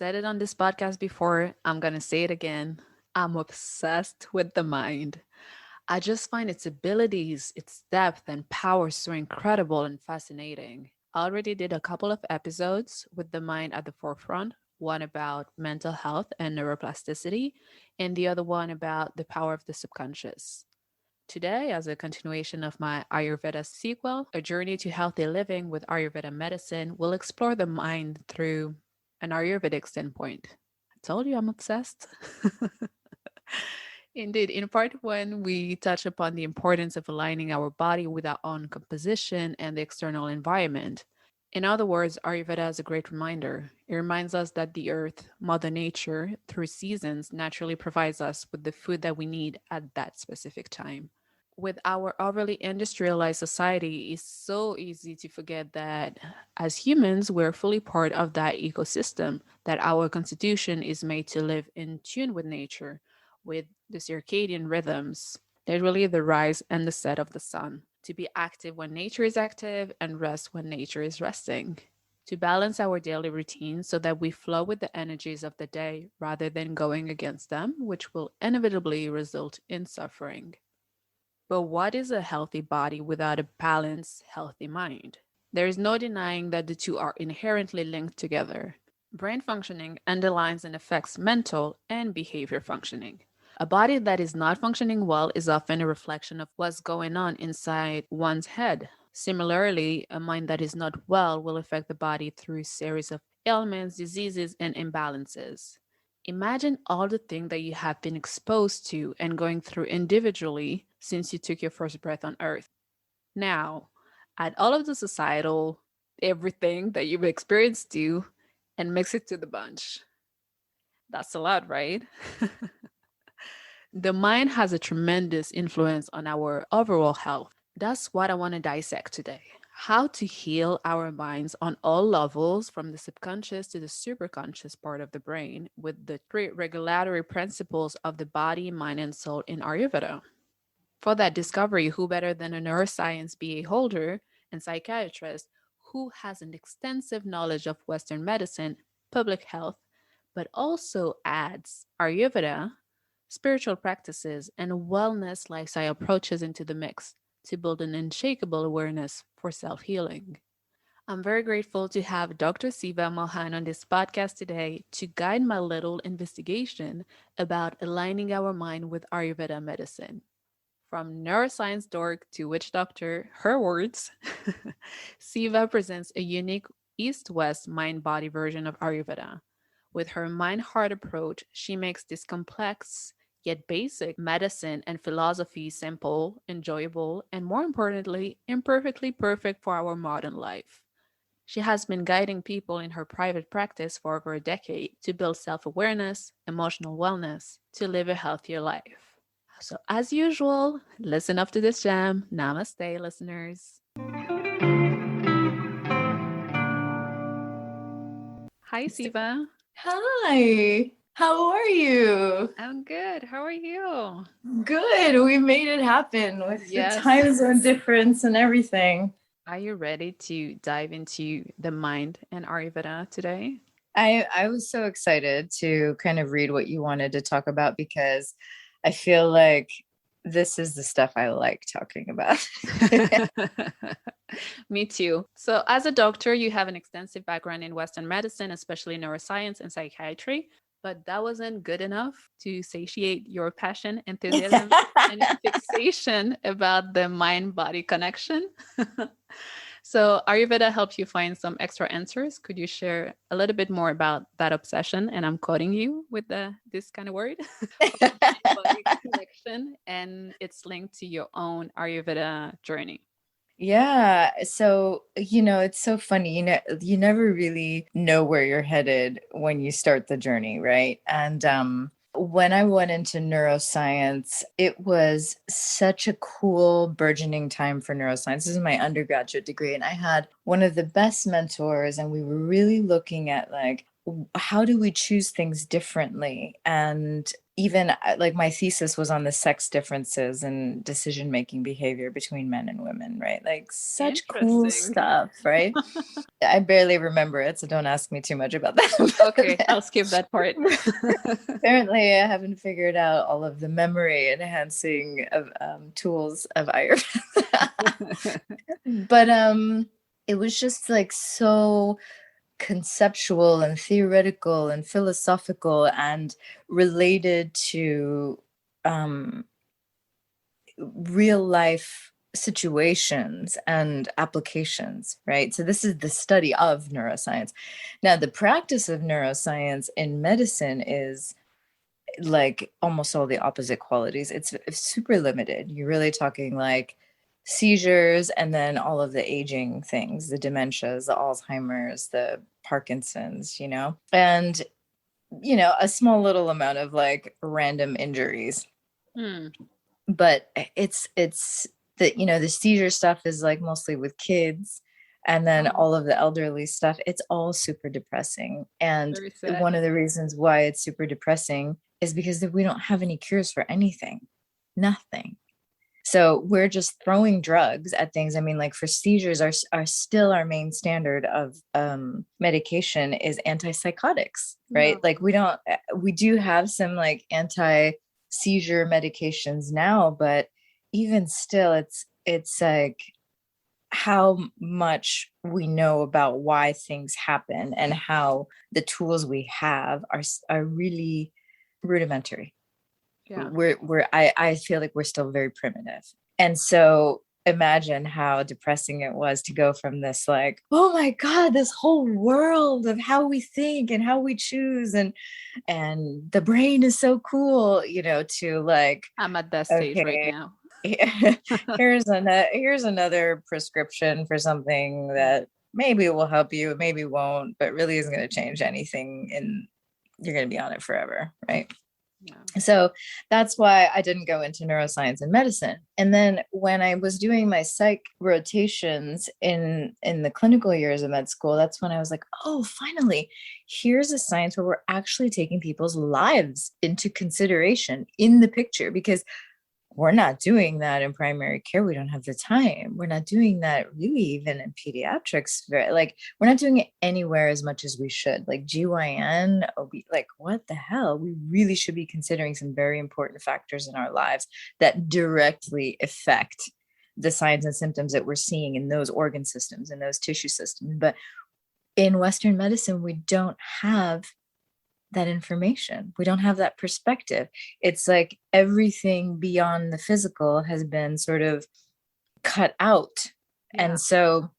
said it on this podcast before. I'm going to say it again. I'm obsessed with the mind. I just find its abilities, its depth, and power so incredible and fascinating. I already did a couple of episodes with the mind at the forefront, one about mental health and neuroplasticity, and the other one about the power of the subconscious. Today, as a continuation of my Ayurveda sequel, A Journey to Healthy Living with Ayurveda Medicine, we'll explore the mind through an Ayurvedic standpoint. I told you I'm obsessed. Indeed, in part one, we touch upon the importance of aligning our body with our own composition and the external environment. In other words, Ayurveda is a great reminder. It reminds us that the earth, Mother Nature, through seasons, naturally provides us with the food that we need at that specific time. With our overly industrialized society, it's so easy to forget that as humans, we're fully part of that ecosystem, that our constitution is made to live in tune with nature, with the circadian rhythms, literally the rise and the set of the sun, to be active when nature is active and rest when nature is resting, to balance our daily routine so that we flow with the energies of the day rather than going against them, which will inevitably result in suffering. But what is a healthy body without a balanced, healthy mind? There is no denying that the two are inherently linked together. Brain functioning underlines and affects mental and behavior functioning. A body that is not functioning well is often a reflection of what's going on inside one's head. Similarly, a mind that is not well will affect the body through a series of ailments, diseases, and imbalances. Imagine all the things that you have been exposed to and going through individually since you took your first breath on earth. Now, add all of the societal, everything that you've experienced to, and mix it to the bunch. That's a lot, right? The mind has a tremendous influence on our overall health. That's what I want to dissect today. How to heal our minds on all levels, from the subconscious to the superconscious part of the brain, with the three regulatory principles of the body, mind, and soul in Ayurveda. For that discovery, who better than a neuroscience BA holder and psychiatrist who has an extensive knowledge of Western medicine, public health, but also adds Ayurveda, spiritual practices, and wellness lifestyle approaches into the mix to build an unshakable awareness for self healing. I'm very grateful to have Dr. Siva Mohan on this podcast today to guide my little investigation about aligning our mind with Ayurveda medicine. From neuroscience dork to witch doctor, her words, Siva presents a unique east west mind body version of Ayurveda. With her mind heart approach, she makes this complex yet basic medicine and philosophy simple, enjoyable, and more importantly, imperfectly perfect for our modern life. She has been guiding people in her private practice for over a decade to build self awareness, emotional wellness, to live a healthier life. So, as usual, listen up to this jam. Namaste, listeners. Hi, Siva. Hi, how are you? I'm good. How are you? Good. We made it happen with the Yes. time zone difference and everything. Are you ready to dive into the mind and Ayurveda today? I was so excited to kind of read what you wanted to talk about because I feel like this is the stuff I like talking about. Me too. So, as a doctor, you have an extensive background in Western medicine, especially neuroscience and psychiatry. But that wasn't good enough to satiate your passion, enthusiasm, and fixation about the mind body connection. So, Ayurveda helped you find some extra answers. Could you share a little bit more about that obsession? And I'm quoting you with this kind of word, body connection, and it's linked to your own Ayurveda journey. Yeah. So, it's so funny. You never really know where you're headed when you start the journey, right? And when I went into neuroscience, it was such a cool, burgeoning time for neuroscience. This is my undergraduate degree, and I had one of the best mentors, and we were really looking at like how do we choose things differently? And even like my thesis was on the sex differences and decision making behavior between men and women, right? Like such cool stuff, right? I barely remember it, so don't ask me too much about that. Okay, I'll skip that part. Apparently, I haven't figured out all of the memory enhancing of tools of Ayurveda. But it was just like so conceptual and theoretical and philosophical and related to real life situations and applications, right? So this is the study of neuroscience. Now, the practice of neuroscience in medicine is like almost all the opposite qualities. It's super limited. You're really talking like seizures and then all of the aging things, the dementias, the Alzheimer's, the Parkinson's, and a small little amount of like random injuries. But it's the seizure stuff is like mostly with kids, and then all of the elderly stuff, it's all super depressing. And one of the reasons why it's super depressing is because we don't have any cures for anything, nothing. So we're just throwing drugs at things. I mean, like for seizures are still our main standard of medication is antipsychotics, right? Like we do have some like anti-seizure medications now, but even still, it's like how much we know about why things happen and how the tools we have are really rudimentary. Yeah. I feel like we're still very primitive. And so imagine how depressing it was to go from this like, oh my God, this whole world of how we think and how we choose and the brain is so cool, to like, I'm at that stage right now. here's another prescription for something that maybe will help you, maybe won't, but really isn't going to change anything, and you're going to be on it forever, right? Yeah. So that's why I didn't go into neuroscience and medicine. And then when I was doing my psych rotations in the clinical years of med school, that's when I was like, oh, finally, here's a science where we're actually taking people's lives into consideration in the picture, because we're not doing that in primary care. We don't have the time. We're not doing that really even in pediatrics. Like we're not doing it anywhere as much as we should. Like GYN, like what the hell? We really should be considering some very important factors in our lives that directly affect the signs and symptoms that we're seeing in those organ systems and those tissue systems. But in Western medicine, we don't have that information. We don't have that perspective. It's like everything beyond the physical has been sort of cut out. Yeah. And so,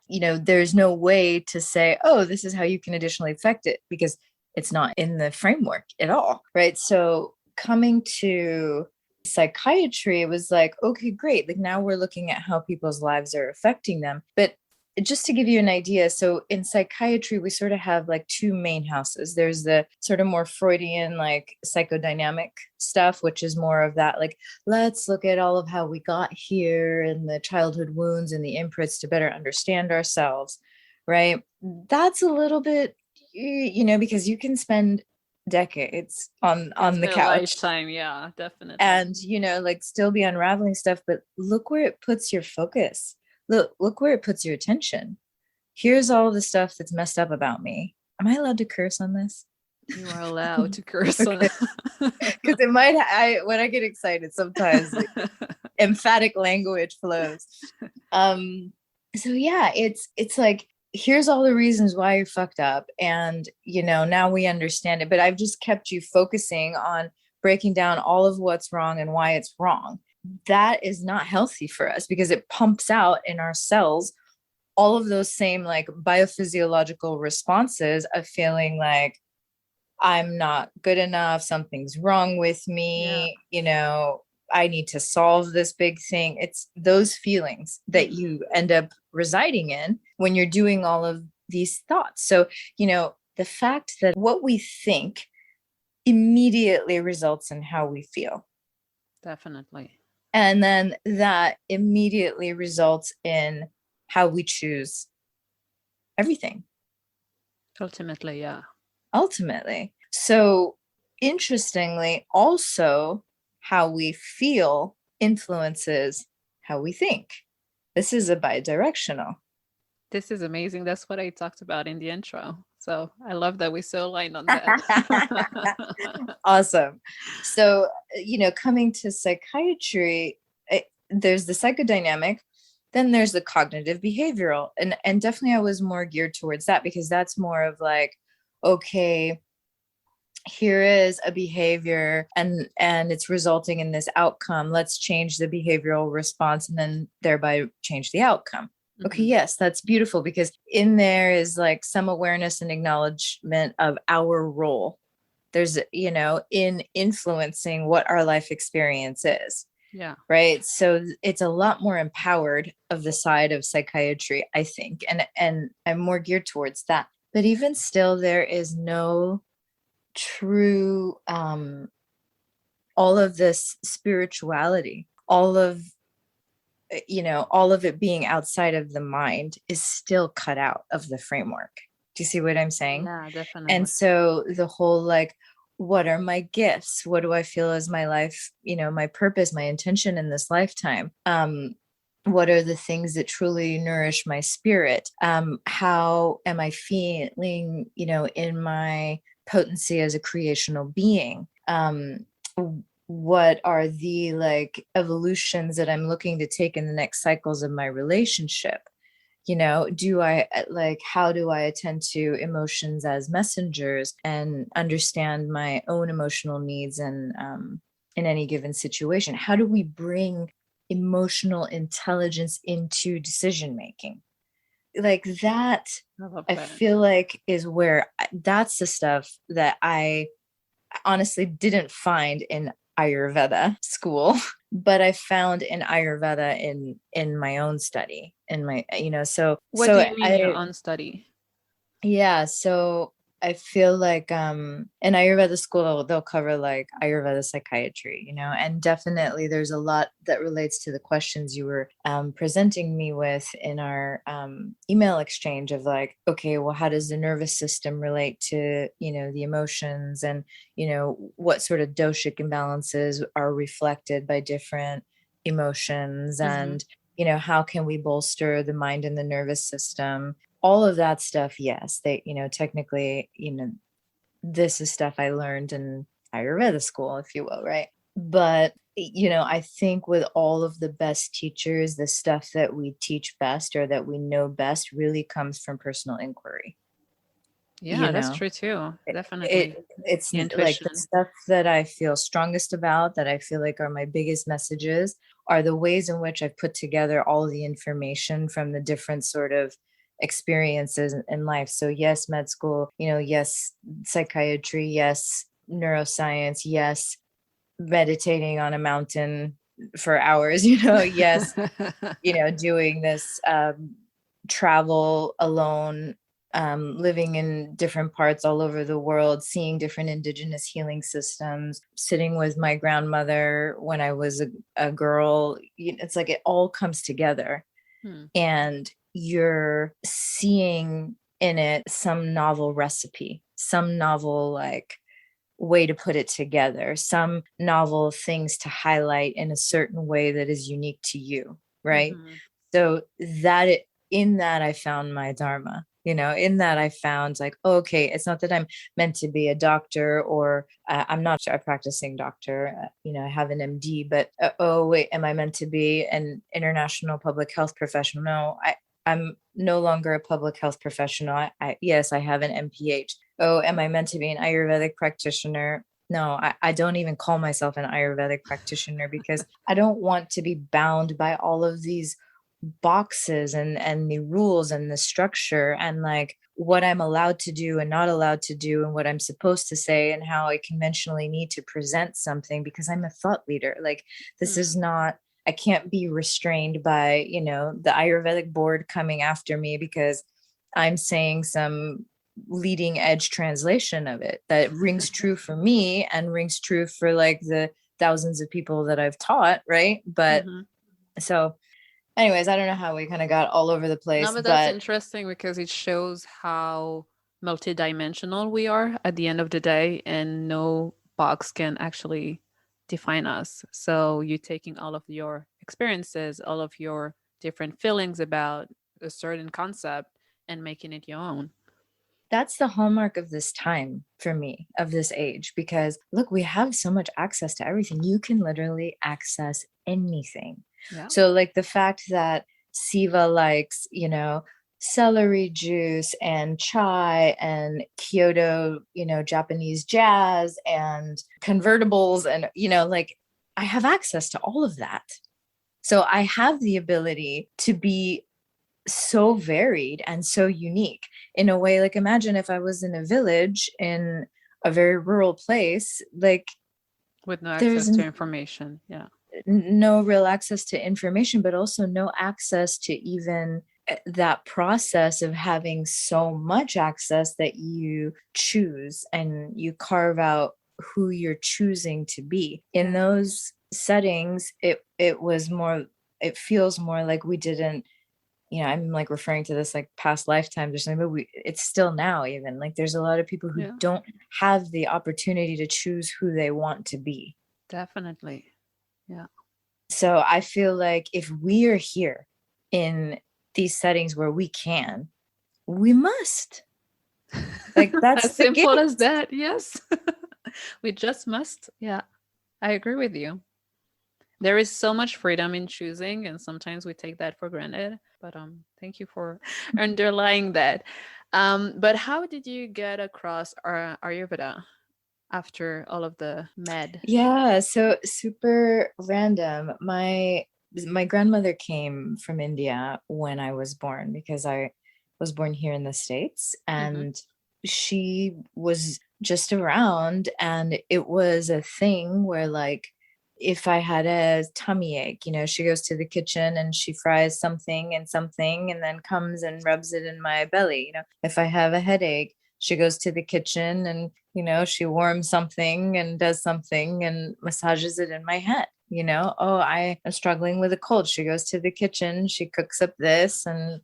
there's no way to say, oh, this is how you can additionally affect it, because it's not in the framework at all. Right. So coming to psychiatry, it was like, okay, great. Like now we're looking at how people's lives are affecting them. But just to give you an idea, so in psychiatry, we sort of have like two main houses. There's the sort of more Freudian, like psychodynamic stuff, which is more of that, like, let's look at all of how we got here and the childhood wounds and the imprints to better understand ourselves, right? That's a little bit, because you can spend decades on the couch. Lifetime, yeah, definitely. And, like still be unraveling stuff, but look where it puts your focus. Look where it puts your attention. Here's all the stuff that's messed up about me. Am I allowed to curse on this? You are allowed to curse on it. Because it might, when I get excited, sometimes like, emphatic language flows. So yeah, it's like, here's all the reasons why you're fucked up. And, now we understand it. But I've just kept you focusing on breaking down all of what's wrong and why it's wrong. That is not healthy for us, because it pumps out in our cells all of those same like biophysiological responses of feeling like I'm not good enough, something's wrong with me, I need to solve this big thing. It's those feelings that you end up residing in when you're doing all of these thoughts. So, the fact that what we think immediately results in how we feel. Definitely. And then that immediately results in how we choose everything. Ultimately, yeah. ultimately. So interestingly, also how we feel influences how we think. This is a bidirectional. This is amazing. That's what I talked about in the intro. So I love that we're so aligned on that. Awesome. So, coming to psychiatry, there's the psychodynamic, then there's the cognitive behavioral. And definitely I was more geared towards that because that's more of like, okay, here is a behavior and it's resulting in this outcome. Let's change the behavioral response and then thereby change the outcome. Okay, yes, that's beautiful because in there is like some awareness and acknowledgement of our role. There's, in influencing what our life experience is. Yeah. Right. So it's a lot more empowered of the side of psychiatry, I think. And I'm more geared towards that. But even still, there is no true, all of this spirituality, all of it being outside of the mind is still cut out of the framework. Do you see what I'm saying? Yeah, definitely. And so the whole like, what are my gifts? What do I feel is my life, my purpose, my intention in this lifetime? What are the things that truly nourish my spirit? How am I feeling, in my potency as a creational being? What are the like evolutions that I'm looking to take in the next cycles of my relationship? Do I like, how do I attend to emotions as messengers and understand my own emotional needs and in any given situation? How do we bring emotional intelligence into decision making? Like that, I feel like is where that's the stuff that I honestly didn't find in Ayurveda school, but I found in Ayurveda in my own study, in my, so what so do you mean your own study? Yeah, so I feel like in Ayurveda school they'll cover like Ayurveda psychiatry, and definitely there's a lot that relates to the questions you were presenting me with in our email exchange of like, okay, well, how does the nervous system relate to, the emotions and, what sort of doshic imbalances are reflected by different emotions and, how can we bolster the mind and the nervous system? All of that stuff, yes, they, technically, this is stuff I learned in Ayurveda school, if you will, right? But, I think with all of the best teachers, the stuff that we teach best or that we know best really comes from personal inquiry. Yeah, that's true too. Definitely. It's like the stuff that I feel strongest about, that I feel like are my biggest messages, are the ways in which I've put together all of the information from the different sort of experiences in life. So yes, med school, yes, psychiatry, yes, neuroscience, yes, meditating on a mountain for hours, yes, doing this travel alone, living in different parts all over the world, seeing different indigenous healing systems, sitting with my grandmother when I was a girl. It's like it all comes together. And you're seeing in it some novel recipe, some novel like way to put it together, some novel things to highlight in a certain way that is unique to you, right? So in that I found my dharma. In that I found like, okay, it's not that I'm meant to be a doctor or I'm not a practicing doctor, I have an MD, but oh wait, am I meant to be an international public health professional? No, I'm no longer a public health professional. Yes, I have an MPH. Oh, am I meant to be an Ayurvedic practitioner? No, I don't even call myself an Ayurvedic practitioner because I don't want to be bound by all of these boxes and the rules and the structure and like what I'm allowed to do and not allowed to do and what I'm supposed to say and how I conventionally need to present something because I'm a thought leader. Like this is not, I can't be restrained by, the Ayurvedic board coming after me because I'm saying some leading edge translation of it that rings true for me and rings true for like the thousands of people that I've taught. Right. But so anyways, I don't know how we kind of got all over the place. No, but that's interesting because it shows how multidimensional we are at the end of the day, and no box can actually define us. So you taking all of your experiences, all of your different feelings about a certain concept and making it your own. That's the hallmark of this time for me, of this age, because look, we have so much access to everything. You can literally access anything. Yeah. So like the fact that Siva likes, celery juice and chai and Kyoto, Japanese jazz and convertibles and, like I have access to all of that. So I have the ability to be so varied and so unique in a way. Like imagine if I was in a village in a very rural place, like with no there's access to information. Yeah. no real access to information, but also no access to even that process of having so much access that you choose and you carve out who you're choosing to be. In those settings, it feels more like we didn't, I'm like referring to this like past lifetimes or something, but it's still now. Even like there's a lot of people who don't have the opportunity to choose who they want to be. Definitely. Yeah. So I feel like if we are here in these settings where we can, we must. Like that's as simple as that. Yes. We just must. Yeah. I agree with you. There is so much freedom in choosing, and sometimes we take that for granted. But thank you for underlying that. But how did you get across Ayurveda after all of the med? Yeah, so super random. My grandmother came from India when I was born because I was born here in the States, and she was just around, and it was a thing where like if I had a tummy ache, she goes to the kitchen and she fries something and then comes and rubs it in my belly. If I have a headache, she goes to the kitchen and, she warms something and does something and massages it in my head. Oh, I am struggling with a cold. She goes to the kitchen, she cooks up this and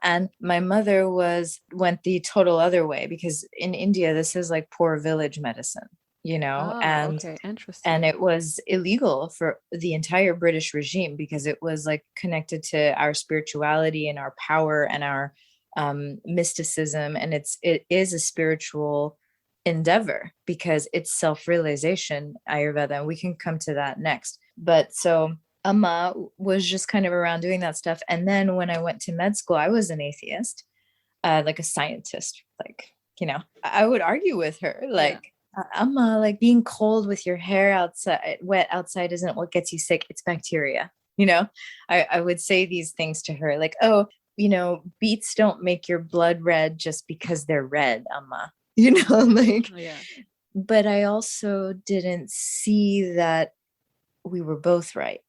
and my mother went the total other way because in India, this is like poor village medicine. Okay, interesting. And it was illegal for the entire British regime because it was like connected to our spirituality and our power and our mysticism. And it is a spiritual endeavor because it's self-realization, Ayurveda, and we can come to that next. But so Amma was just kind of around doing that stuff. And then when I went to med school, I was an atheist, like a scientist, like, I would argue with her, like, Amma, like being cold with your hair outside, wet outside isn't what gets you sick. It's bacteria. I would say these things to her like, oh, beets don't make your blood red just because they're red, Amma, like, but I also didn't see that we were both right.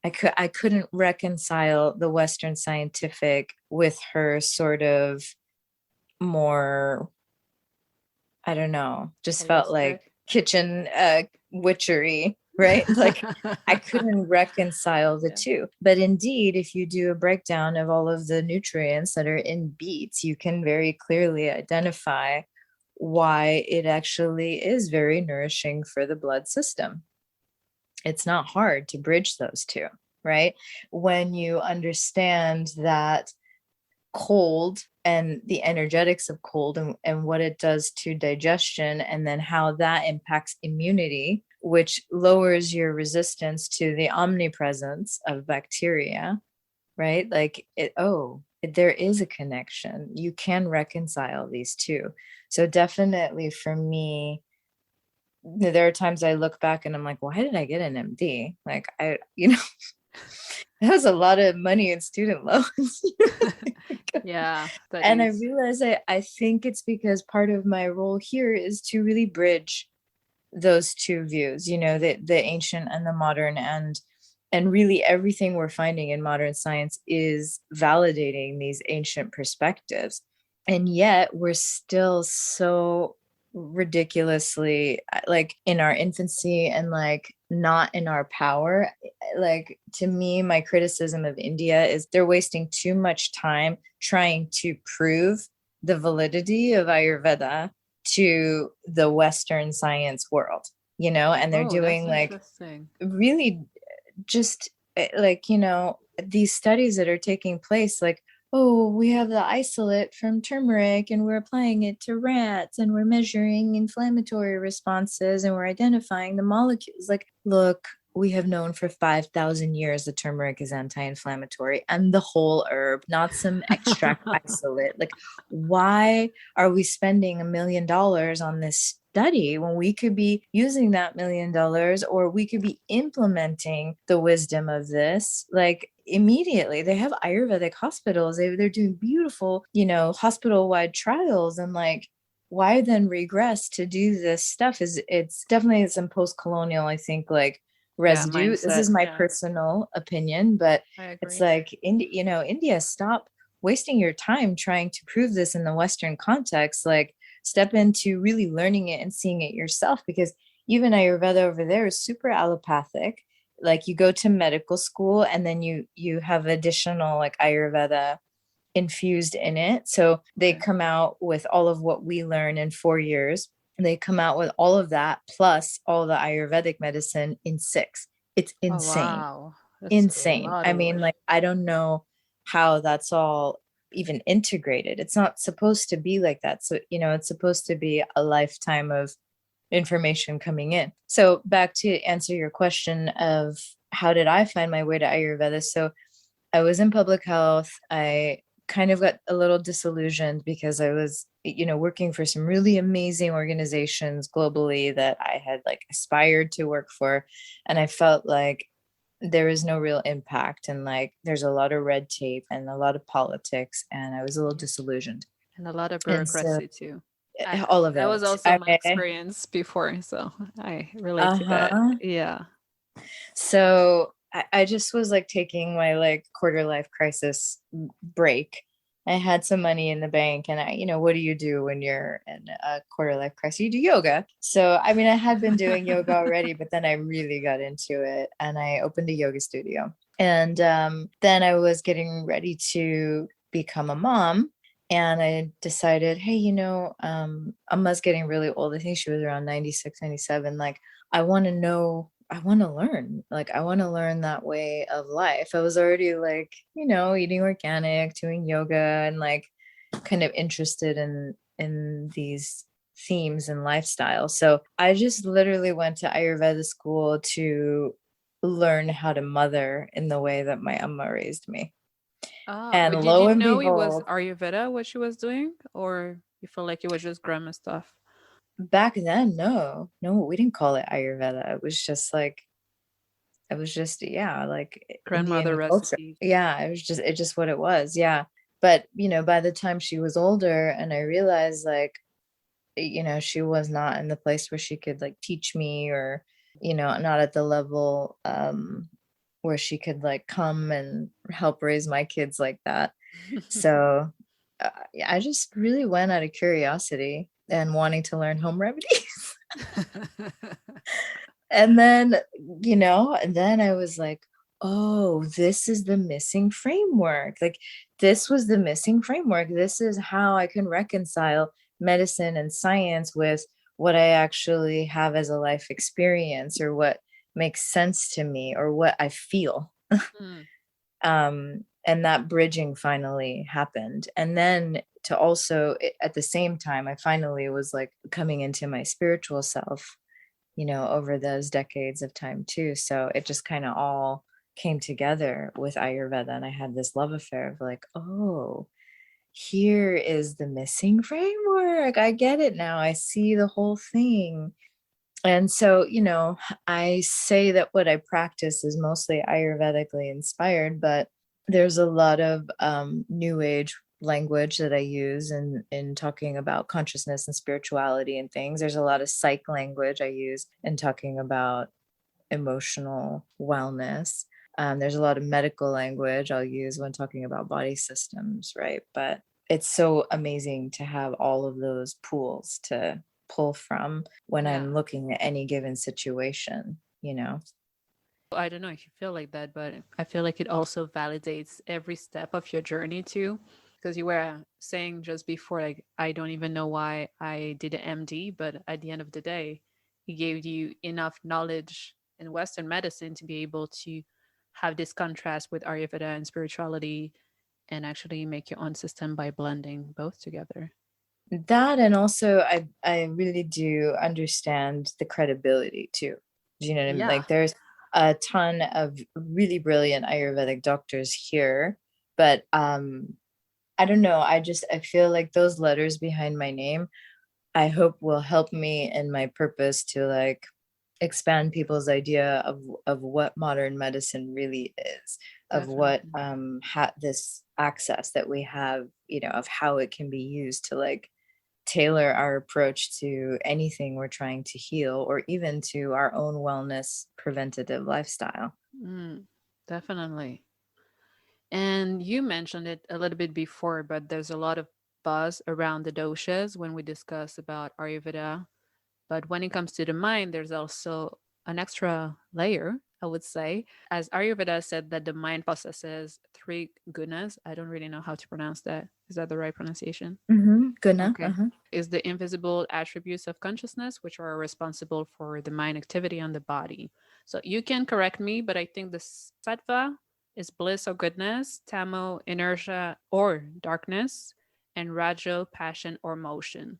I couldn't reconcile the Western scientific with her sort of more, I don't know, just felt like kitchen witchery, right? Like I couldn't reconcile the two. But indeed, if you do a breakdown of all of the nutrients that are in beets, you can very clearly identify why it actually is very nourishing for the blood system. It's not hard to bridge those two, right? When you understand that cold and the energetics of cold and what it does to digestion, and then how that impacts immunity, which lowers your resistance to the omnipresence of bacteria, right? Like there is a connection. You can reconcile these two. So definitely for me, there are times I look back and I'm like, why did I get an MD? Like that was a lot of money in student loans. Yeah. And I realize I think it's because part of my role here is to really bridge those two views, the ancient and the modern, and really everything we're finding in modern science is validating these ancient perspectives. And yet we're still so ridiculously like in our infancy and like not in our power. Like to me, my criticism of India is they're wasting too much time trying to prove the validity of Ayurveda to the Western science world, and they're Oh, that's doing like interesting. really just like, these studies that are taking place, like, oh, we have the isolate from turmeric and we're applying it to rats and we're measuring inflammatory responses and we're identifying the molecules. Like, look, we have known for 5,000 years that turmeric is anti-inflammatory, and the whole herb, not some extract isolate. Like, why are we spending $1 million on this study when we could be using that $1 million, or we could be implementing the wisdom of this like immediately? They have Ayurvedic hospitals. They're doing beautiful, hospital-wide trials, and like, why then regress to do this stuff? It's definitely some post-colonial, I think, like residue. This Mindset. is my Yeah, personal opinion, but I it's agree. like, India, stop wasting your time trying to prove this in the Western context. Like, step into really learning it and seeing it yourself, because even Ayurveda over there is super allopathic. Like, you go to medical school and then you have additional like Ayurveda infused in it. So they Okay. come out with all of what we learn in 4 years. They come out with all of that plus all the Ayurvedic medicine in 6. It's Oh, insane. wow. That's a Insane. lot I of mean, work. like, I don't know how that's all even integrated. It's not supposed to be like that. So, it's supposed to be a lifetime of information coming in. So back to answer your question of how did I find my way to Ayurveda? So I was in public health. I kind of got a little disillusioned because I was, working for some really amazing organizations globally that I had like aspired to work for. And I felt like there is no real impact, and like there's a lot of red tape and a lot of politics, and I was a little Yeah. disillusioned. And a lot of And so bureaucracy too. I all of that was it. also my experience before, so I relate to that. Uh-huh. Yeah. So I just was like taking my like quarter life crisis break. I had some money in the bank, and what do you do when you're in a quarter life crisis? You do yoga. So, I mean, I had been doing yoga already, but then I really got into it and I opened a yoga studio. And then I was getting ready to become a mom. And I decided, hey, Amma's getting really old. I think she was around 96, 97. Like, I want to know, I want to learn. Like, I want to learn that way of life. I was already like, eating organic, doing yoga, and like kind of interested in these themes and lifestyle. So I just literally went to Ayurveda school to learn how to mother in the way that my amma raised me. Ah, And but did lo you and know it was behold, Ayurveda what she was doing, or you felt like it was just grandma stuff? back then, no, we didn't call it Ayurveda. It was just, yeah, like Grandmother Indian culture. recipes. Yeah, it just what it was. Yeah. But, by the time she was older and I realized like, she was not in the place where she could like teach me, or, not at the level where she could like come and help raise my kids like that. So yeah, I just really went out of curiosity and wanting to learn home remedies. And then, and then I was like, oh, this is the missing framework. Like, this was the missing framework. This is how I can reconcile medicine and science with what I actually have as a life experience, or what makes sense to me, or what I feel. Mm. And that bridging finally happened. And then to also, at the same time, I finally was like coming into my spiritual self, over those decades of time too. So it just kind of all came together with Ayurveda. And I had this love affair of like, oh, here is the missing framework. I get it now. I see the whole thing. And so, I say that what I practice is mostly Ayurvedically inspired, but there's a lot of new age language that I use in talking about consciousness and spirituality and things. There's a lot of psych language I use in talking about emotional wellness. There's a lot of medical language I'll use when talking about body systems, right? But it's so amazing to have all of those pools to pull from when Yeah. I'm looking at any given situation. I don't know if you feel like that, but I feel like it also validates every step of your journey too. because you were saying just before, like, I don't even know why I did an MD, but at the end of the day, he gave you enough knowledge in Western medicine to be able to have this contrast with Ayurveda and spirituality and actually make your own system by blending both together. That, and also I really do understand the credibility too. Do you know what I mean? Yeah. Like there's a ton of really brilliant Ayurvedic doctors here, but I don't know. I feel like those letters behind my name, I hope will help me in my purpose to like expand people's idea of what modern medicine really is, of what Definitely. this access that we have, you know, of how it can be used to like tailor our approach to anything we're trying to heal, or even to our own wellness preventative lifestyle. Definitely. And you mentioned it a little bit before, but there's a lot of buzz around the doshas when we discuss about Ayurveda. But when it comes to the mind, there's also an extra layer, I would say. As Ayurveda said that the mind possesses three gunas. I don't really know how to pronounce that. Is that the right pronunciation? Guna. Okay. Is the invisible attributes of consciousness, which are responsible for the mind activity on the body. So you can correct me, but I think the sattva is bliss or goodness, tamo, inertia or darkness, and rajo, passion or motion.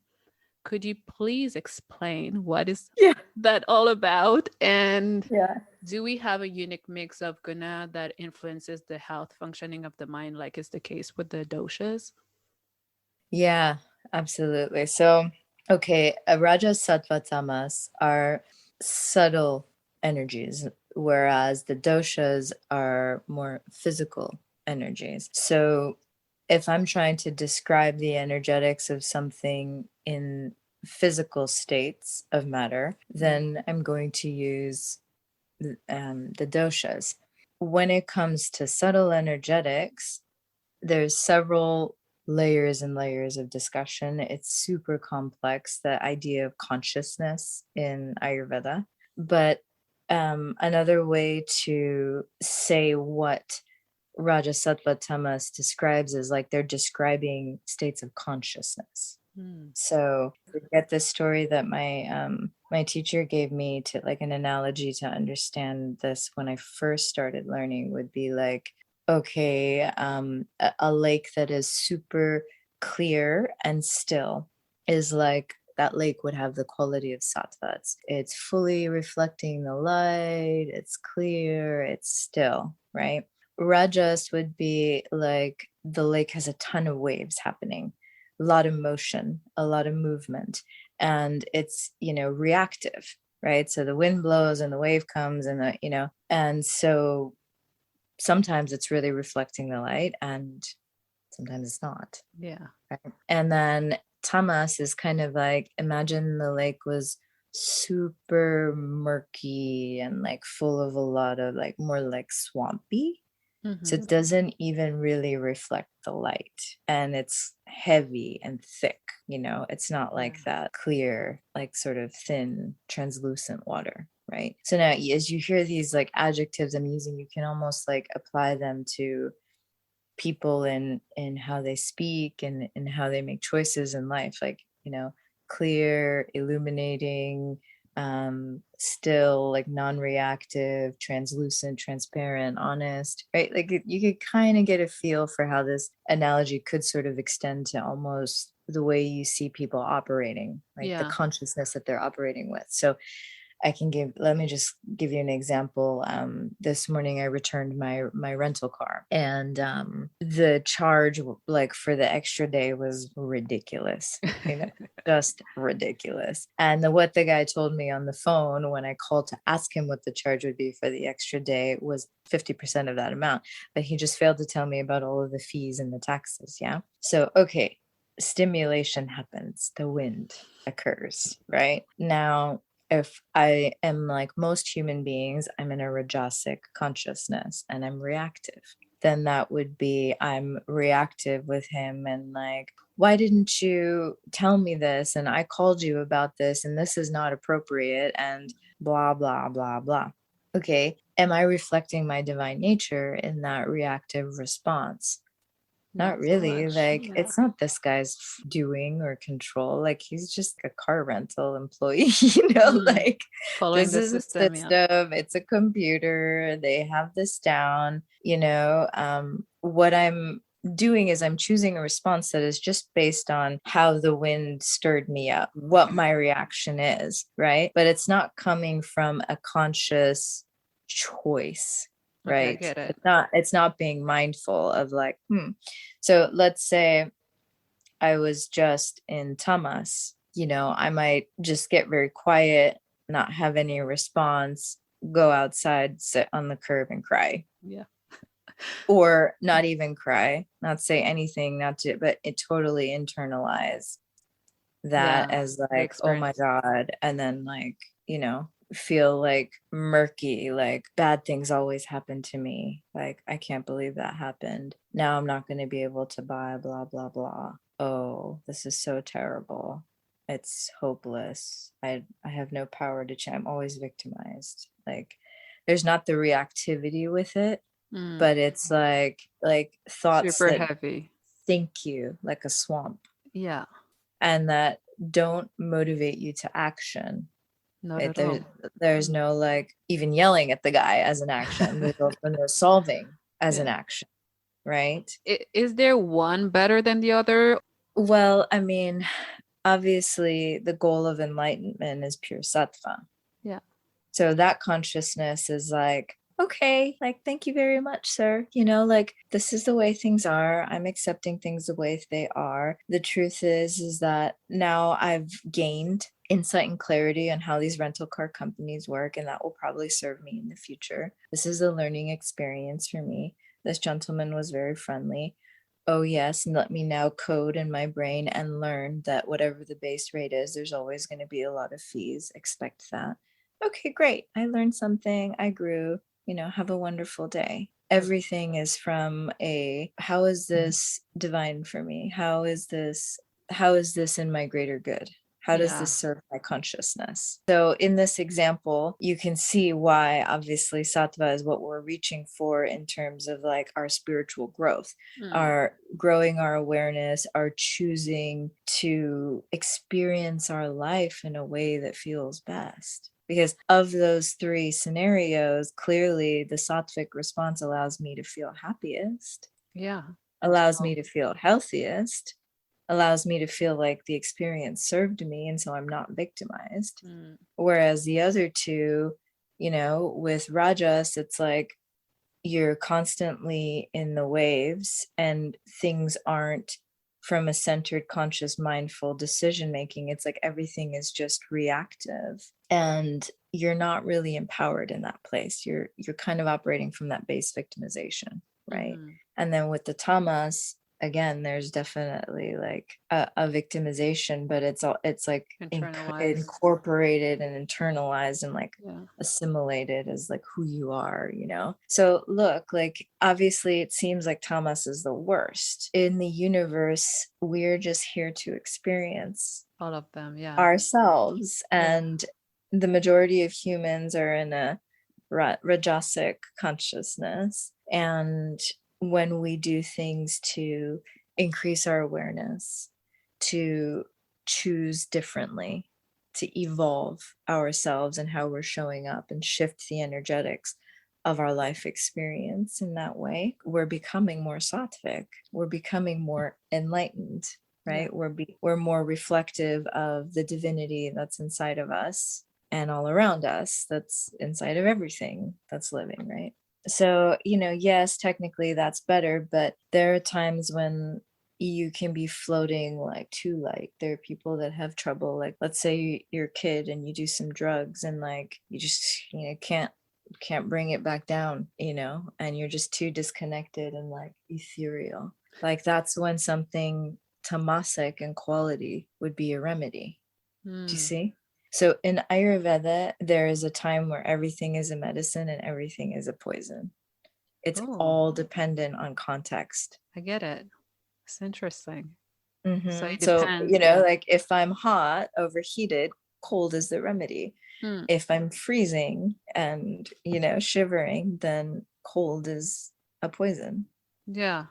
Could you please explain what is Yeah. that all about? And Yeah. do we have a unique mix of guna that influences the health functioning of the mind, like is the case with the doshas? Yeah, absolutely. So, okay, Rajas, Sattva, Tamas are subtle energies, whereas the doshas are more physical energies. So, if I'm trying to describe the energetics of something in physical states of matter, then I'm going to use the doshas. When it comes to subtle energetics, there's several layers and layers of discussion. It's super complex, the idea of consciousness in Ayurveda. But another way to say what Rajasattva Tamas describes is like they're describing states of consciousness. So I get this story that my teacher gave me to like an analogy to understand this when I first started learning would be like, okay, a lake that is super clear and still is like that lake would have the quality of sattva. It's fully reflecting the light, it's clear, it's still, right? Rajas would be like the lake has a ton of waves happening, a lot of motion, a lot of movement, and it's, you know, reactive, right? So the wind blows and the wave comes and the, you know, and so sometimes it's really reflecting the light and sometimes it's not. Yeah. Right? And then tamas is kind of like, imagine the lake was super murky and like full of a lot of like more like swampy. So it doesn't even really reflect the light and it's heavy and thick, you know, it's not like that clear, like sort of thin, translucent water, right? So now as you hear these like adjectives I'm using, you can almost like apply them to people in how they speak and in how they make choices in life, like, you know, clear, illuminating, still, like non-reactive, translucent, transparent, honest, right? Like you could kind of get a feel for how this analogy could sort of extend to almost the way you see people operating, like the consciousness that they're operating with. So let me just give you an example. This morning I returned my rental car and the charge like for the extra day was ridiculous, you know, just ridiculous. And what the guy told me on the phone when I called to ask him what the charge would be for the extra day was 50% of that amount, but he just failed to tell me about all of the fees and the taxes. Yeah. So, okay, stimulation happens, the wind occurs, right? Now, if I am like most human beings, I'm in a rajasic consciousness and I'm reactive, then that would be I'm reactive with him and like, why didn't you tell me this? And I called you about this and this is not appropriate and blah, blah, blah, blah. Okay. Am I reflecting my divine nature in that reactive response? Not Not so really. much. Like, Yeah. it's not this guy's doing or control. Like, he's just a car rental employee, you know, Mm. like Following this the is a system. Yeah. system, it's a computer, they have this down, you know. What I'm doing is I'm choosing a response that is just based on how the wind stirred me up, what my reaction is, right? But it's not coming from a conscious choice, Okay, I right? get it. It's not being mindful of like, so let's say I was just in tamas, you know, I might just get very quiet, not have any response, go outside, sit on the curb and cry. Yeah. Or not even cry, not say anything, not to, but it totally internalize that Yeah. as The like, oh my experience. God. And then like, you know, feel like murky, like bad things always happen to me. Like, I can't believe that happened. Now I'm not going to be able to buy blah, blah, blah. Oh, this is so terrible. It's hopeless. I have no power to change. I'm always victimized. Like, there's not the reactivity with it, Mm. but it's like thoughts Super that heavy. sink you like a swamp Yeah. and that don't motivate you to action. Not Right? at all. There's no like even yelling at the guy as an action. There's also no solving as an Yeah. action, right? Is there one better than the other? Well, I mean, obviously the goal of enlightenment is pure sattva. Yeah. So that consciousness is like, okay, like, thank you very much, sir. You know, like, this is the way things are. I'm accepting things the way they are. The truth is that now I've gained insight and clarity on how these rental car companies work, and that will probably serve me in the future. This is a learning experience for me. This gentleman was very friendly. Oh, yes. And let me now code in my brain and learn that whatever the base rate is, there's always going to be a lot of fees. Expect that. Okay, great. I learned something. I grew. You know, have a wonderful day. Everything is from a how is this divine for me? How is this in my greater good? How does Yeah. this serve my consciousness? So in this example, you can see why obviously sattva is what we're reaching for in terms of like our spiritual growth, Mm. our growing our awareness, our choosing to experience our life in a way that feels best. Because of those three scenarios, clearly the sattvic response allows me to feel happiest, Yeah. allows me to feel healthiest, allows me to feel like the experience served me. And so I'm not victimized. Mm. Whereas the other two, you know, with Rajas, it's like you're constantly in the waves and things aren't from a centered, conscious, mindful decision making. It's like everything is just reactive and you're not really empowered in that place. You're kind of operating from that base victimization, right? Mm-hmm. And then with the tamas, again, there's definitely like a victimization, but it's like incorporated and internalized and like assimilated as like who you are, you know? So look, like obviously it seems like tamas is the worst. In the universe, we're just here to experience all of them, ourselves. And the majority of humans are in a rajasic consciousness. And when we do things to increase our awareness, to choose differently, to evolve ourselves and how we're showing up and shift the energetics of our life experience in that way, we're becoming more sattvic, we're becoming more enlightened, right? We're more reflective of the divinity that's inside of us and all around us, that's inside of everything that's living, right? So, you know, yes, technically that's better, but there are times when you can be floating like too light. There are people that have trouble, like let's say you're a kid and you do some drugs and like you just, you know, can't bring it back down, you know, and you're just too disconnected and like ethereal. Like that's when something tamasic in quality would be a remedy. Do you see? So in Ayurveda, there is a time where everything is a medicine and everything is a poison. It's all dependent on context. I get it. It's interesting. Mm-hmm. So it So, depends. you know, like if I'm hot, overheated, cold is the remedy. If I'm freezing and, you know, shivering, then cold is a poison. Yeah.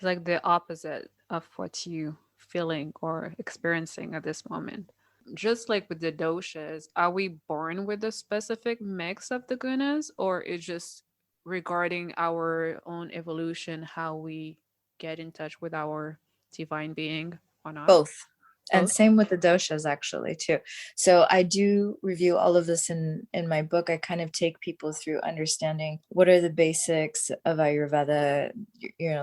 It's like the opposite of what you feeling or experiencing at this moment. Just like with the doshas, are we born with a specific mix of the gunas, or is just regarding our own evolution, how we get in touch with our divine being or not? Both. And Both? same with the doshas actually too. So I do review all of this in my book. I kind of take people through understanding what are the basics of Ayurveda,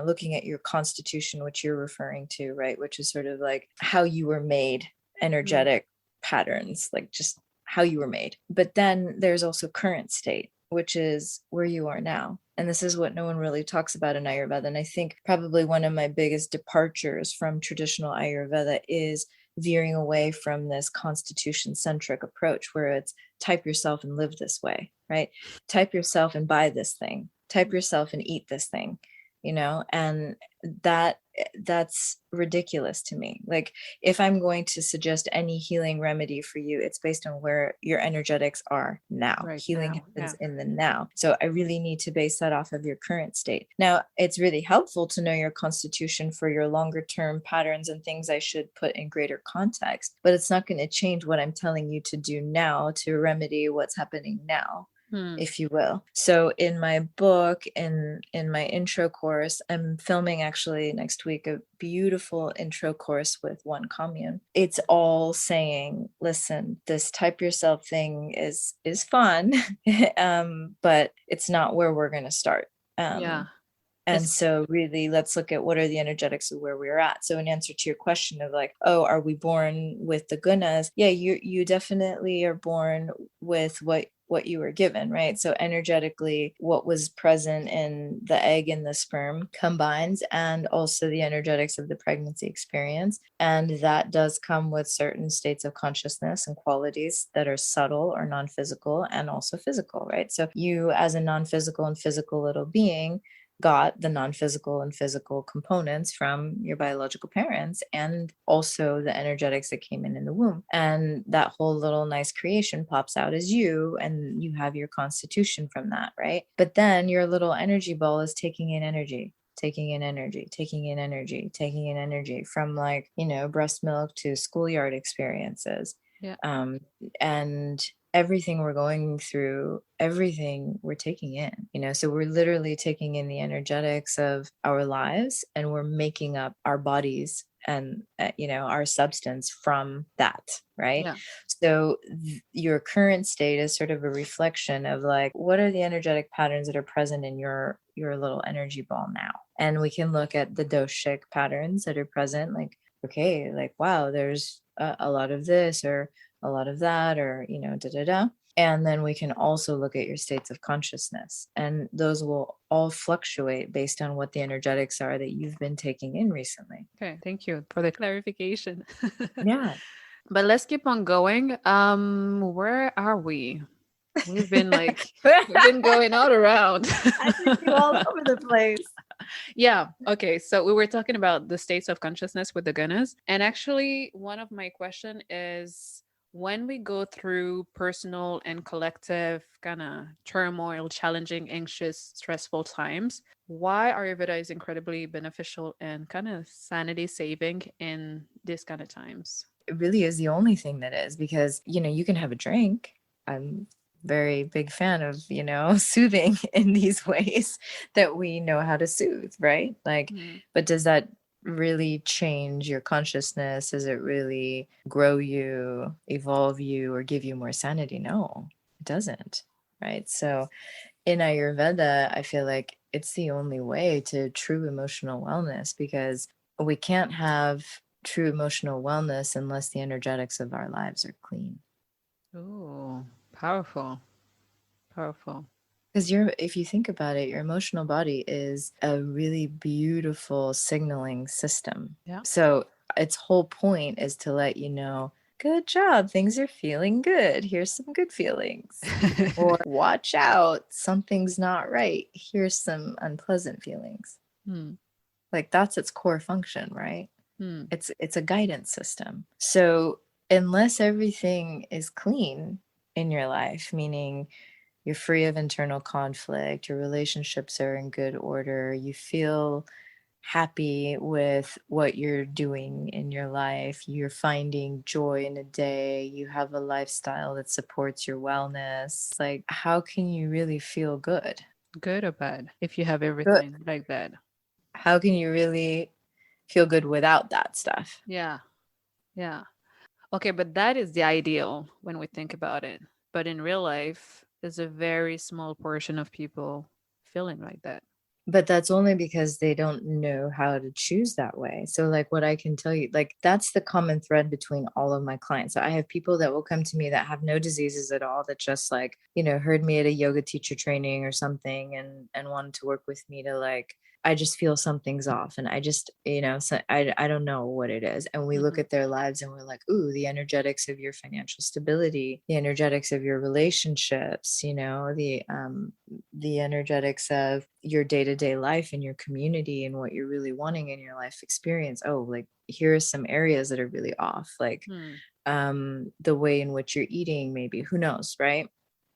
looking at your constitution, which you're referring to, right? Which is sort of like how you were made, energetic patterns, like just how you were made. But then there's also current state, which is where you are now. And this is what no one really talks about in Ayurveda. And I think probably one of my biggest departures from traditional Ayurveda is veering away from this constitution centric approach where it's type yourself and live this way, right? Type yourself and buy this thing, type yourself and eat this thing, and that's ridiculous to me. Like, if I'm going to suggest any healing remedy for you, it's based on where your energetics are now. Right Healing now, happens yeah. in the now. So I really need to base that off of your current state. Now, it's really helpful to know your constitution for your longer term patterns and things I should put in greater context, but it's not going to change what I'm telling you to do now to remedy what's happening now, if you will. So in my book, in my intro course, I'm filming actually next week a beautiful intro course with One Commune. It's all saying, listen, this type yourself thing is fun, but it's not where we're going to start. Yeah. And so really, let's look at what are the energetics of where we're at. So in answer to your question of like, oh, are we born with the gunas? Yeah, you definitely are born with what you were given, right? So energetically, what was present in the egg and the sperm combines, and also the energetics of the pregnancy experience. And that does come with certain states of consciousness and qualities that are subtle or non-physical and also physical, right? So you, as a non-physical and physical little being, got the non-physical and physical components from your biological parents, and also the energetics that came in the womb. And that whole little nice creation pops out as you, and you have your constitution from that, right? But then your little energy ball is taking in energy, taking in energy, taking in energy, taking in energy from, like, breast milk to schoolyard experiences. Yeah. And everything we're going through, everything we're taking in, so we're literally taking in the energetics of our lives, and we're making up our bodies and our substance from that, right? Yeah. So your current state is sort of a reflection of, like, what are the energetic patterns that are present in your little energy ball now. And we can look at the doshic patterns that are present, like, okay, like, wow, there's a lot of this or a lot of that, or and then we can also look at your states of consciousness, and those will all fluctuate based on what the energetics are that you've been taking in recently. Okay, thank you for the clarification. Yeah. But let's keep on going. Where are we? We've been going all around. I think you all over the place. Yeah. Okay. So we were talking about the states of consciousness with the gunas. And actually, one of my question is, when we go through personal and collective kind of turmoil, challenging, anxious, stressful times, why Ayurveda is incredibly beneficial and kind of sanity saving in these kind of times? It really is the only thing that is, because, you can have a drink. I'm very big fan of, soothing in these ways that we know how to soothe, right? Like, but does that really change your consciousness? Does it really grow you, evolve you, or give you more sanity? No, it doesn't, right? So in Ayurveda, I feel like it's the only way to true emotional wellness, because we can't have true emotional wellness unless the energetics of our lives are clean. Oh, powerful. Powerful. Because if you think about it, your emotional body is a really beautiful signaling system. Yeah. So its whole point is to let you know, good job, things are feeling good. Here's some good feelings. Or watch out, something's not right. Here's some unpleasant feelings. Like, that's its core function, right? It's a guidance system. So unless everything is clean in your life, meaning you're free of internal conflict, your relationships are in good order, you feel happy with what you're doing in your life, you're finding joy in a day, you have a lifestyle that supports your wellness, like how can you really feel good? Good or bad if you have Good. everything like that? How can you really feel good without that stuff? Yeah. Yeah. Okay, but that is the ideal when we think about it. But in real life, there's a very small portion of people feeling like that. But that's only because they don't know how to choose that way. So, like, what I can tell you, like, that's the common thread between all of my clients. So I have people that will come to me that have no diseases at all, that just like, heard me at a yoga teacher training or something, and wanted to work with me to like, I just feel something's off, and I just, so I don't know what it is. And we look Mhm. at their lives and we're like, ooh, the energetics of your financial stability, the energetics of your relationships, the energetics of your day-to-day life and your community and what you're really wanting in your life experience. Oh, like here are some areas that are really off, like Hmm. the way in which you're eating, maybe, who knows, right?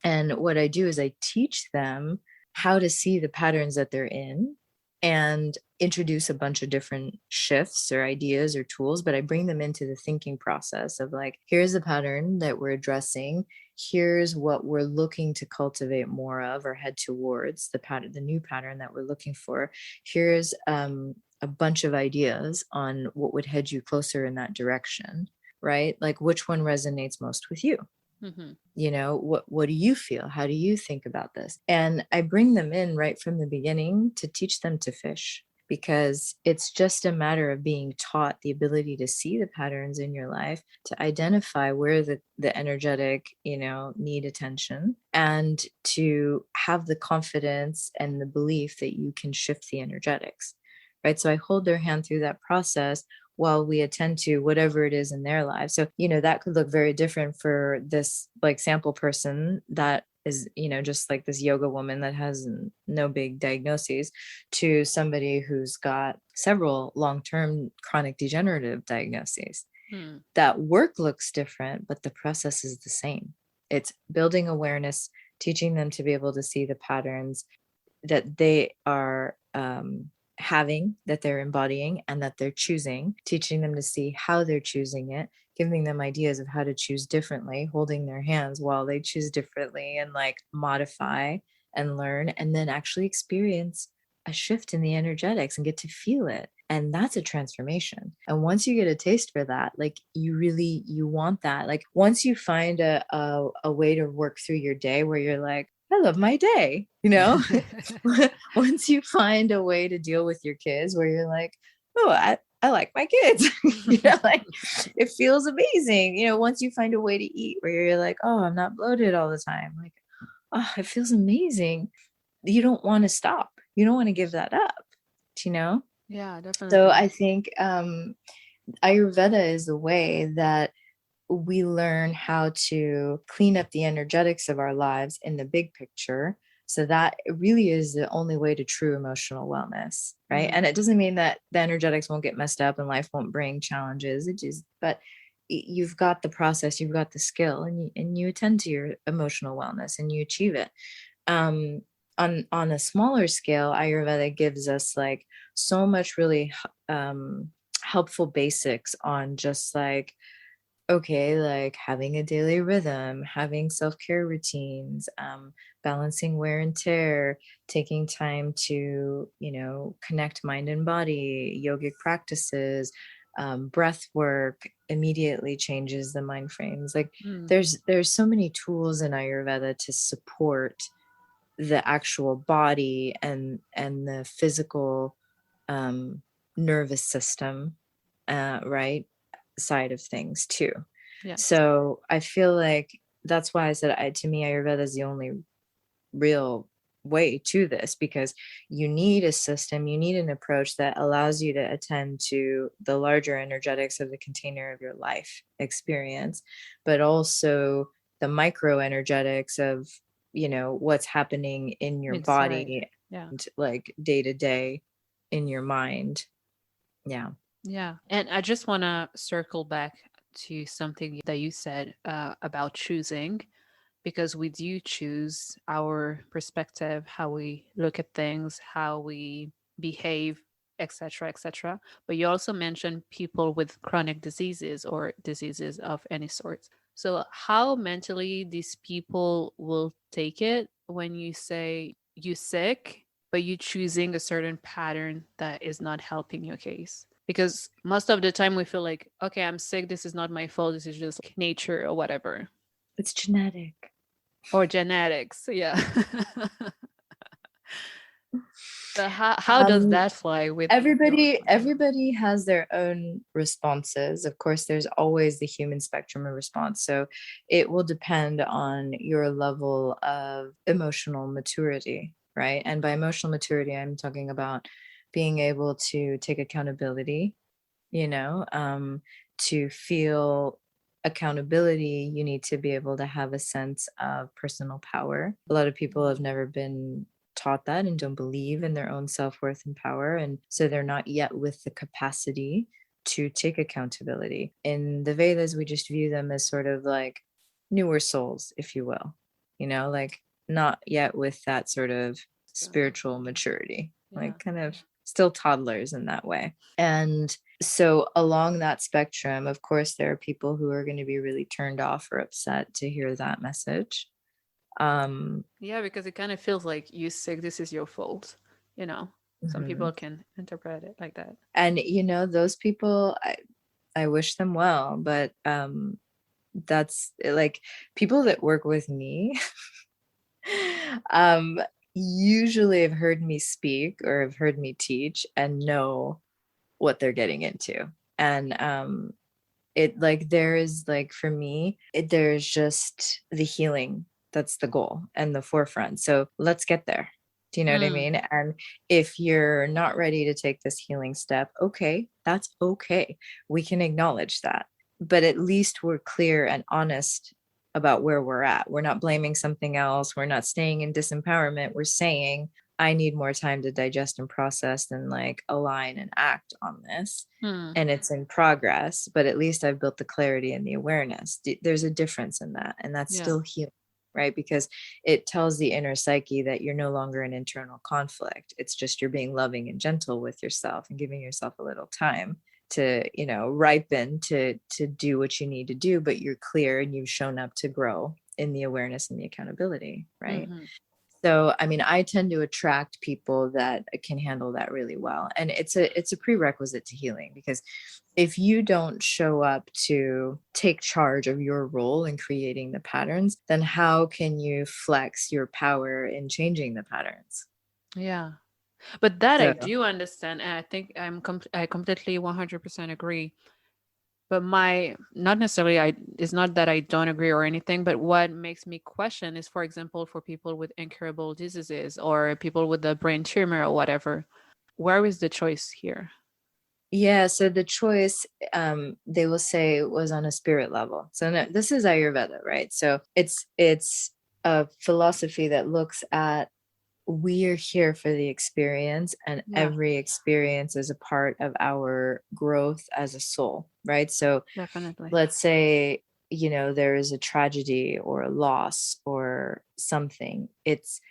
And what I do is I teach them how to see the patterns that they're in and introduce a bunch of different shifts or ideas or tools, but I bring them into the thinking process of like, here's the pattern that we're addressing. Here's what we're looking to cultivate more of or head towards, the pattern, the new pattern that we're looking for. Here's a bunch of ideas on what would head you closer in that direction, right? Like which one resonates most with you? Mhm. What do you feel? How do you think about this? And I bring them in right from the beginning to teach them to fish, because it's just a matter of being taught the ability to see the patterns in your life, to identify where the energetic, need attention, and to have the confidence and the belief that you can shift the energetics, right? So I hold their hand through that process while we attend to whatever it is in their lives. So, that could look very different for this like sample person that is, just like this yoga woman that has no big diagnoses, to somebody who's got several long-term chronic degenerative diagnoses. Hmm. That work looks different, but the process is the same. It's building awareness, teaching them to be able to see the patterns that they are having, that they're embodying, and that they're choosing, teaching them to see how they're choosing it, giving them ideas of how to choose differently, holding their hands while they choose differently and like modify and learn, and then actually experience a shift in the energetics and get to feel it. And that's a transformation. And once you get a taste for that, like you want that. Like once you find a way to work through your day where you're like, I love my day, once you find a way to deal with your kids where you're like, oh, I like my kids, like it feels amazing. Once you find a way to eat where you're like, oh, I'm not bloated all the time. Like, oh, it feels amazing. You don't want to stop. You don't want to give that up, you know? Yeah, So definitely. I think Ayurveda is the way that we learn how to clean up the energetics of our lives in the big picture. So that it really is the only way to true emotional wellness, right? Mhm. And it doesn't mean that the energetics won't get messed up and life won't bring challenges. It just, but you've got the process, you've got the skill, and you attend to your emotional wellness and you achieve it. Um, on a smaller scale, Ayurveda gives us like so much really helpful basics on just like, okay, like having a daily rhythm, having self-care routines, balancing wear and tear, taking time to, connect mind and body, yogic practices, breath work immediately changes the mind frames. Like Mm. there's so many tools in Ayurveda to support the actual body and the physical um, nervous system, right, side of things too. Yes. So I feel like that's why I said, to me, Ayurveda is the only real way to this, because you need a system, you need an approach that allows you to attend to the larger energetics of the container of your life experience, but also the micro energetics of, what's happening in your Inside. body Yeah. and like day to day in your mind. Yeah. Yeah. And I just want to circle back to something that you said about choosing, because we do choose our perspective, how we look at things, how we behave etc., etc. But you also mentioned people with chronic diseases or diseases of any sort. So how mentally these people will take it when you say you sick, but you choosing a certain pattern that is not helping your case? Because most of the time we feel like, okay, I'm sick, this is not my fault, this is just nature or whatever. It's genetic. Or genetics, yeah. So how does that fly with Everybody has their own responses. Of course, there's always the human spectrum of response. So it will depend on your level of emotional maturity, right? And by emotional maturity, I'm talking about being able to take accountability, to feel accountability. You need to be able to have a sense of personal power. A lot of people have never been taught that and don't believe in their own self-worth and power, and so they're not yet with the capacity to take accountability. In the Vedas, we just view them as sort of like newer souls, if you will, like not yet with that sort of spiritual maturity, like kind of still toddlers in that way. And so along that spectrum, of course, there are people who are going to be really turned off or upset to hear that message. Because it kind of feels like you sick, this is your fault, some people can interpret it like that. And those people, I wish them well, but that's like people that work with me usually have heard me speak or have heard me teach and know what they're getting into. And it like there is like for me there's just the healing that's the goal and the forefront. So let's get there. Do you know what I mean? And if you're not ready to take this healing step, okay, that's okay. We can acknowledge that. But at least we're clear and honest about where we're at. We're not blaming something else. We're not staying in disempowerment. We're saying, I need more time to digest and process and like align and act on this. And it's in progress, but at least I've built the clarity and the awareness. There's a difference in that. And that's still healing, right? Because it tells the inner psyche that you're no longer in internal conflict. It's just you're being loving and gentle with yourself and giving yourself a little time to, ripen, to do what you need to do, but you're clear and you've shown up to grow in the awareness and the accountability, right? So, I mean, I tend to attract people that can handle that really well. And it's a prerequisite to healing, because if you don't show up to take charge of your role in creating the patterns, then how can you flex your power in changing the patterns? Yeah. But that I do understand. And I think I completely 100% agree. But not necessarily, it's not that I don't agree or anything, but what makes me question is, for example, for people with incurable diseases or people with a brain tumor or whatever, where is the choice here? Yeah, so the choice, they will say, was on a spirit level. So no, this is Ayurveda, right? So it's a philosophy that looks at, we are here for the experience, and every experience is a part of our growth as a soul, right? So definitely, let's say, there is a tragedy or a loss or something. It's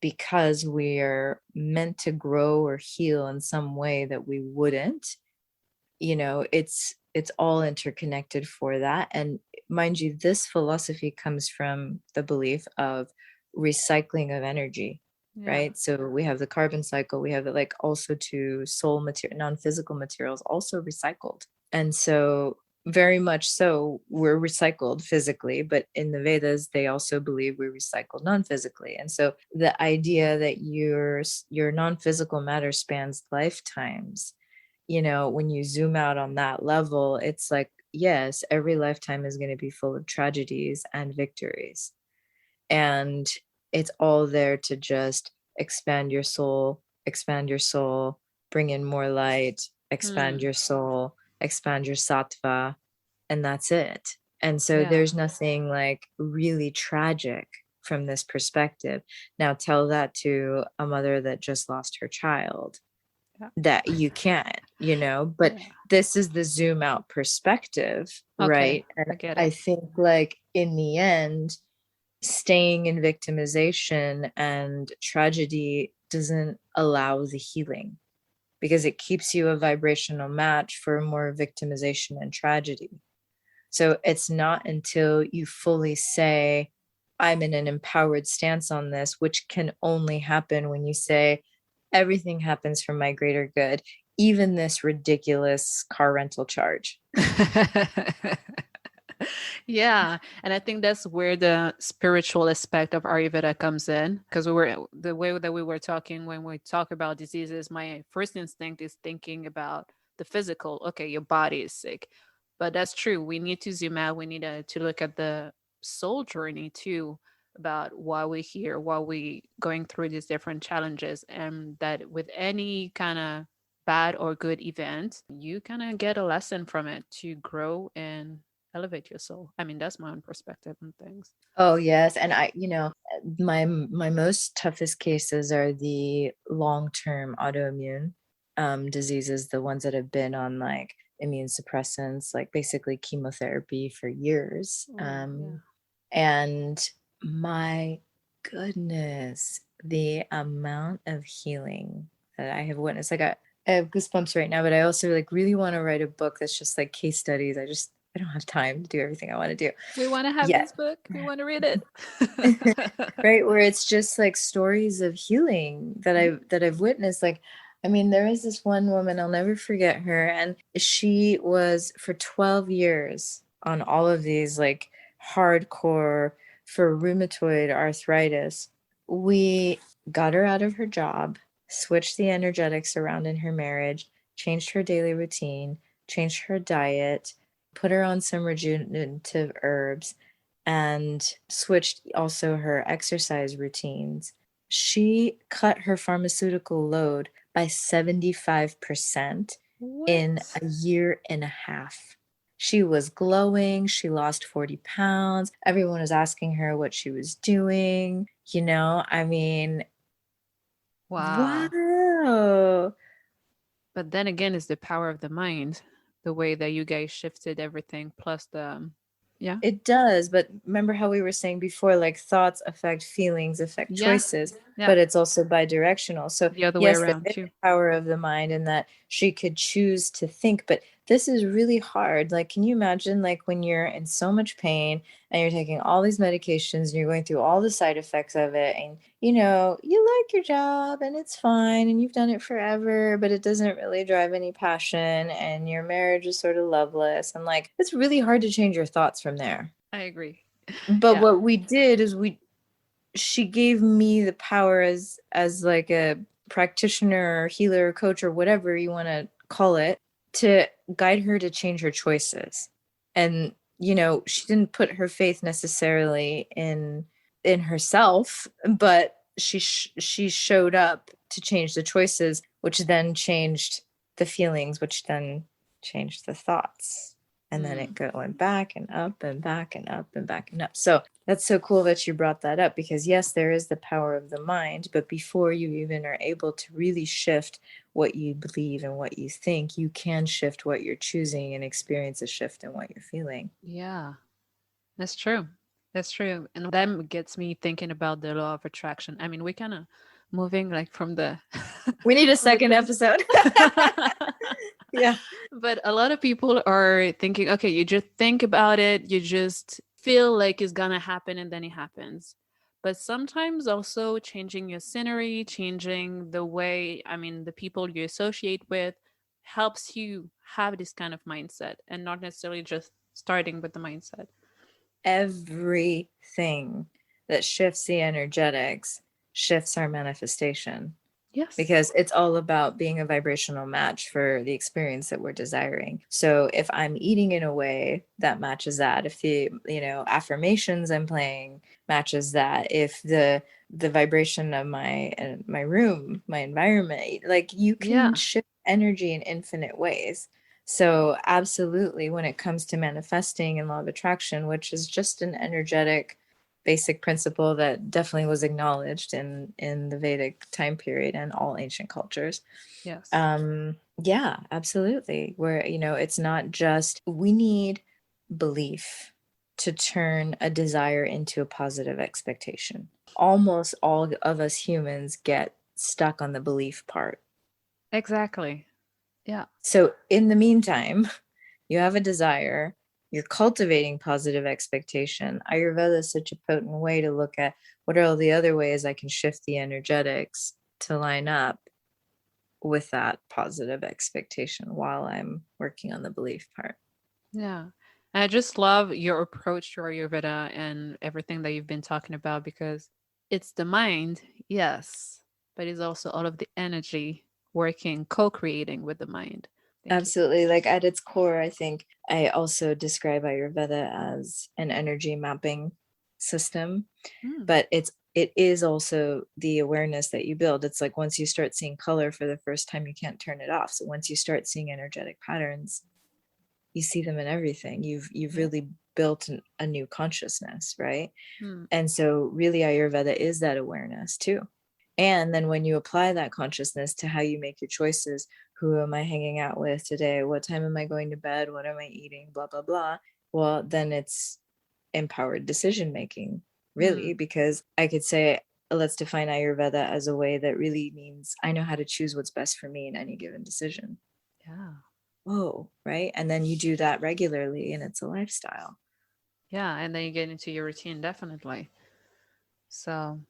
because we are meant to grow or heal in some way that we wouldn't, it's all interconnected for that. And mind you, this philosophy comes from the belief of recycling of energy. Right. So we have the carbon cycle, we have it like also to soul material, non-physical materials also recycled. And so very much so we're recycled physically, but in the Vedas, they also believe we're recycled non-physically. And so the idea that your non-physical matter spans lifetimes, when you zoom out on that level, it's like, yes, every lifetime is going to be full of tragedies and victories. And it's all there to just expand your soul, bring in more light, expand your soul, expand your sattva, and that's it. And so there's nothing like really tragic from this perspective. Now tell that to a mother that just lost her child, that you can't, but this is the zoom out perspective, right? And I think like in the end, staying in victimization and tragedy doesn't allow the healing. because it keeps you a vibrational match for more victimization and tragedy. So it's not until you fully say, I'm in an empowered stance on this, which can only happen when you say, everything happens for my greater good, even this ridiculous car rental charge. Yeah, and I think that's where the spiritual aspect of Ayurveda comes in, because the way that we were talking when we talk about diseases, my first instinct is thinking about the physical. Okay, your body is sick, but that's true. We need to zoom out. We need to look at the soul journey too, about why we're here, why we going through these different challenges, and that with any kind of bad or good event, you kind of get a lesson from it to grow and elevate your soul. I mean, that's my own perspective on things. Oh yes, and my most toughest cases are the long-term autoimmune diseases, the ones that have been on like immune suppressants, like basically chemotherapy for years. Yeah. And my goodness, the amount of healing that I have witnessed. Like I have goosebumps right now, but I also like really want to write a book that's just like case studies. I don't have time to do everything I want to do. We want to have this book. We want to read it. Right, where it's just like stories of healing that I've witnessed. Like, I mean, there is this one woman, I'll never forget her, and she was for 12 years on all of these like hardcore for rheumatoid arthritis. We got her out of her job, switched the energetics around in her marriage, changed her daily routine, changed her diet, put her on some rejuvenative herbs, and switched also her exercise routines. She cut her pharmaceutical load by 75% in a year and a half. She was glowing. She lost 40 pounds. Everyone was asking her what she was doing. I mean, wow. But then again, it's the power of the mind, the way that you guys shifted everything, plus yeah. It does, but remember how we were saying before, like thoughts affect feelings, affect choices, but it's also bi-directional. So the other way around there is too. the power of the mind and that she could choose to think, but this is really hard. Like, can you imagine like when you're in so much pain and you're taking all these medications and you're going through all the side effects of it, and you like your job and it's fine and you've done it forever, but it doesn't really drive any passion and your marriage is sort of loveless, and like it's really hard to change your thoughts from there. I agree. But what we did is she gave me the power as like a practitioner or healer or coach or whatever you want to call it, to guide her to change her choices. And she didn't put her faith necessarily in herself, but she showed up to change the choices, which then changed the feelings, which then changed the thoughts. And then it went back and up and back and up and back and up. So that's so cool that you brought that up, because yes, there is the power of the mind, but before you even are able to really shift what you believe and what you think, you can shift what you're choosing and experience a shift in what you're feeling. Yeah, that's true. That's true. And that gets me thinking about the law of attraction. I mean, we kind of moving like from the we need a second episode. Yeah. But a lot of people are thinking, okay, you just think about it, you just feel like it's gonna happen, and then it happens. But sometimes also changing your scenery, changing the way, the people you associate with, helps you have this kind of mindset, and not necessarily just starting with the mindset. Everything that shifts the energetics shifts our manifestation. Yes. Because it's all about being a vibrational match for the experience that we're desiring. So if I'm eating in a way that matches that, if the affirmations I'm playing matches that, if the vibration of my room, my environment, like you can shift energy in infinite ways. So absolutely, when it comes to manifesting and law of attraction, which is just an energetic basic principle that definitely was acknowledged in the Vedic time period and all ancient cultures. Yes. Yeah, absolutely. Where, it's not just, we need belief to turn a desire into a positive expectation. Almost all of us humans get stuck on the belief part. Exactly. Yeah. So in the meantime, you have a desire, you're cultivating positive expectation. Ayurveda is such a potent way to look at what are all the other ways I can shift the energetics to line up with that positive expectation while I'm working on the belief part. Yeah. And I just love your approach to Ayurveda and everything that you've been talking about, because it's the mind, yes, but it's also all of the energy working, co-creating with the mind. Thank you. Absolutely. Like at its core, I think I also describe Ayurveda as an energy mapping system, but it is also the awareness that you build. It's like once you start seeing color for the first time, you can't turn it off. So once you start seeing energetic patterns, you see them in everything. You've really built a new consciousness, right? And so really Ayurveda is that awareness too. And then when you apply that consciousness to how you make your choices, who am I hanging out with today? What time am I going to bed? What am I eating? Blah, blah, blah. Well, then it's empowered decision making, really, because I could say, let's define Ayurveda as a way that really means I know how to choose what's best for me in any given decision. Yeah. Whoa, right? And then you do that regularly and it's a lifestyle. Yeah. And then you get into your routine, definitely. So,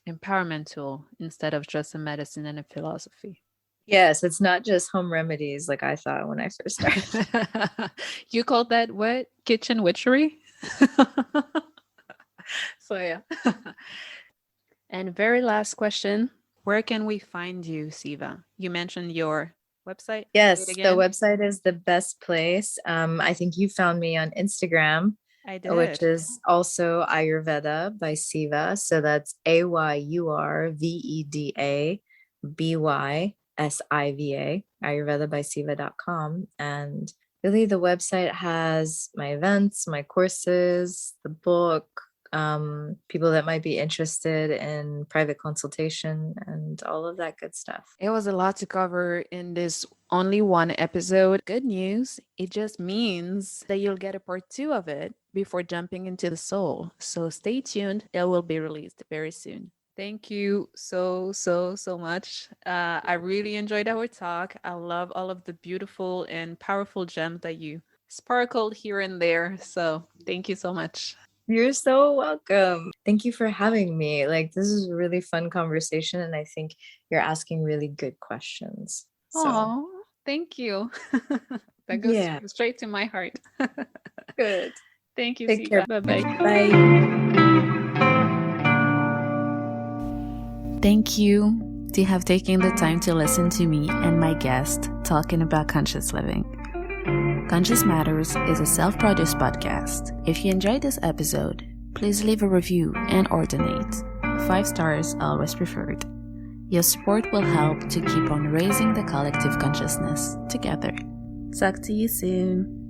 empowerment tool instead of just a medicine and a philosophy. Yes, it's not just home remedies like I thought when I first started. You called that what? Kitchen witchery? So, yeah. And very last question. Where can we find you, Siva? You mentioned your website. Yes, the website is the best place. I think you found me on Instagram. I did. Which is also Ayurveda by Siva. So that's AYURVEDA BYSIVA, ayurvedabysiva.com. And really the website has my events, my courses, the book, people that might be interested in private consultation and all of that good stuff. It was a lot to cover in this only one episode. Good news, it just means that you'll get a part 2 of it before jumping into the soul. So stay tuned. It will be released very soon. Thank you so much. I really enjoyed our talk. I love all of the beautiful and powerful gems that you sparkled here and there. So thank you so much. You're so welcome. Thank you for having me. Like, this is a really fun conversation, and I think you're asking really good questions. Oh, thank you. That goes straight to my heart. Good. Thank you, Take Siva. care. Bye-bye. Bye. Thank you to have taken the time to listen to me and my guest talking about conscious living. Conscious Matters is a self-produced podcast. If you enjoyed this episode, please leave a review and or donate. 5 stars always preferred. Your support will help to keep on raising the collective consciousness together. Talk to you soon.